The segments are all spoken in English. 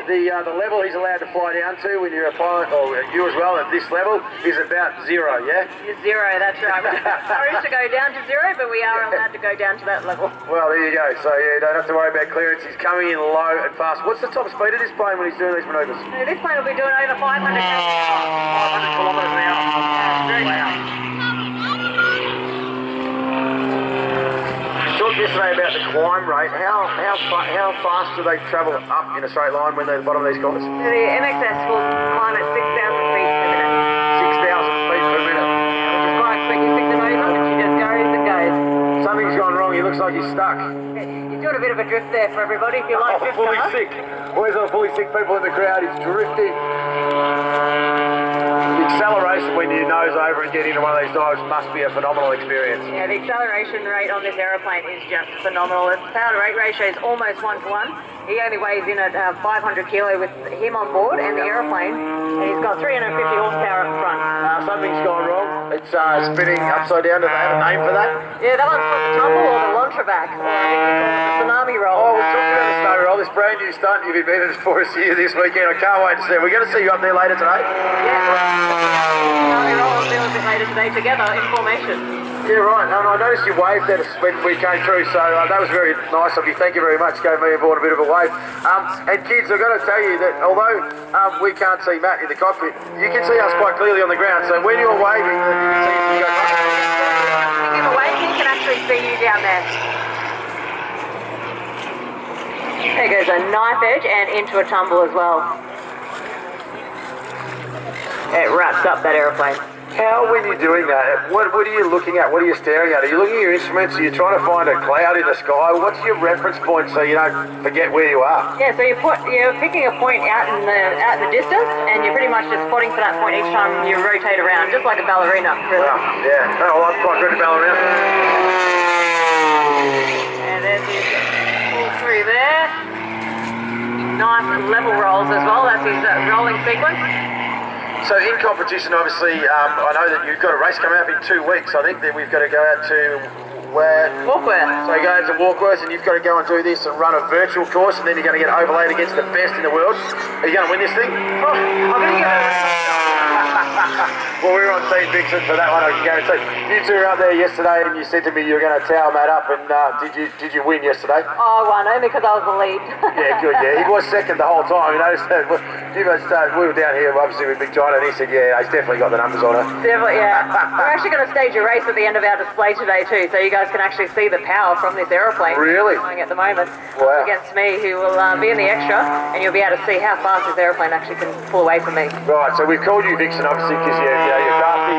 the level he's allowed to fly down to when you're a pilot, or you as well, at this level, is about 0, yeah? It's 0, that's right. We're encouraged to go down to 0, but we are allowed to go down to that level. Well, there you go. So yeah, you don't have to worry about clearance. He's coming in low and fast. What's the top speed of this plane when he's doing these manoeuvres? So this plane will be doing over 500 kilometres an hour. Yeah, very wow. Talked yesterday about the climb rate. How fast do they travel up in a straight line when they're at the bottom of these corners? So the MXS will climb at 6,000 feet per minute. 6,000 feet per minute. Which is quite quick. You stick the nose up and she just goes and goes. Something's gone wrong. He looks like he's stuck. You're doing a bit of a drift there for everybody if you like drift fully cars. sick. Where's all the fully sick people in the crowd? He's drifting. The acceleration when you nose over and get into one of these dives must be a phenomenal experience. Yeah, the acceleration rate on this aeroplane is just phenomenal. Its power to rate ratio is almost 1 to 1. He only weighs in at 500 kilo with him on board and the aeroplane, and he's got 350 horsepower up front. Something's gone wrong. It's spinning upside down. Do they have a name for that? Yeah, that one's called the tumble or the Lontraback, or I think you call it the tsunami roll. Oh, we're talking about the snow roll, this brand new stunt you've invented for us here this weekend. I can't wait to see it. We're going to see you up there later today. Yeah, tsunami roll will do a bit later today together in formation. Yeah, right. I noticed you waved at us when we came through, so that was very nice of you. Thank you very much. Gave me aboard a bit of a wave. And kids, I've got to tell you that although we can't see Matt in the cockpit, you can see us quite clearly on the ground. So when you're waving, you can see us. You go past. If you're waving, he can actually see you down there. There goes a knife edge and into a tumble as well. It wraps up that aeroplane. How, when you're doing that, what are you looking at? What are you staring at? Are you looking at your instruments? Are you trying to find a cloud in the sky? What's your reference point so you don't forget where you are? Yeah, so you're picking a point out in the distance, and you're pretty much just spotting for that point each time you rotate around, just like a ballerina, really. Wow, yeah. Oh, I'm quite good at ballerina. And then you pull through there. Nice level rolls as well. That's his rolling sequence. So in competition, obviously, I know that you've got a race coming up in 2 weeks. I think that we've got to go out to where? Warkworth. So you go out to Warkworth and you've got to go and do this and run a virtual course, and then you're going to get overlaid against the best in the world. Are you going to win this thing? Oh, I'm going to get it. Well, we were on Team Vixen for that one, I can guarantee. You two were out there yesterday and you said to me you were going to towel Matt up, and did you win yesterday? Oh, I won, only because I was the lead. Yeah, good, yeah. He was second the whole time, you noticed that. We were down here, obviously, with Big John, and he said, yeah, he's definitely got the numbers on it. Definitely, yeah. We're actually going to stage a race at the end of our display today too, so you guys can actually see the power from this aeroplane. Really? Going at the moment. Wow. Against me, who will be in the extra, and you'll be able to see how fast this aeroplane actually can pull away from me. Right, so we've called you Vixen, obviously, because you're crafty,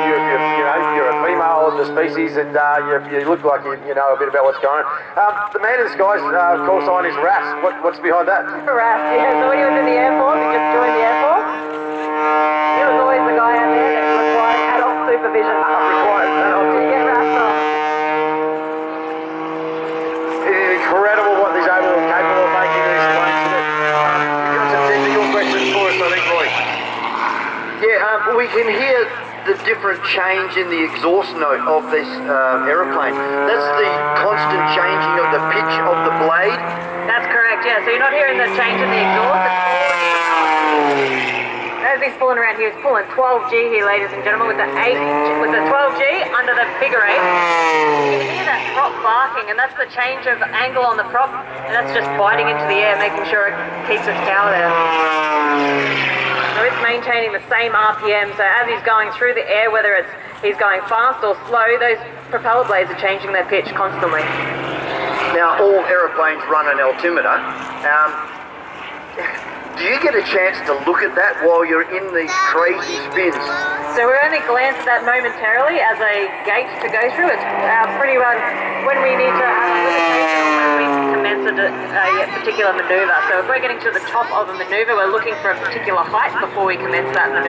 you're a female of the species, and you look like you know a bit about what's going on. The man in the sky's call sign is Ras. What's behind that? Ras, yeah. So when he was in the Air Force, he just joined the Air Force. He was always the guy out there that required adult supervision. Required adult. To get Ras off. It is incredible what he's capable of making these planes. You've got some technical questions for us, I think, Roy. Yeah, we can hear the different change in the exhaust note of this aeroplane. That's the constant changing of the pitch of the blade. That's correct, yeah. So you're not hearing the change in the exhaust. As he's pulling around, he was pulling 12G here, ladies and gentlemen, with the 12G under the figure 8. You can hear that prop barking, and that's the change of angle on the prop, and that's just biting into the air, making sure it keeps its power there. So it's maintaining the same RPM, so as he's going through the air, whether he's going fast or slow, those propeller blades are changing their pitch constantly. Now, all aeroplanes run an altimeter. Do you get a chance to look at that while you're in these crazy spins? So we only glance at that momentarily as a gate to go through. It's pretty much when we need to have a limitation on when we commence a particular manoeuvre. So if we're getting to the top of a manoeuvre, we're looking for a particular height before we commence that manoeuvre.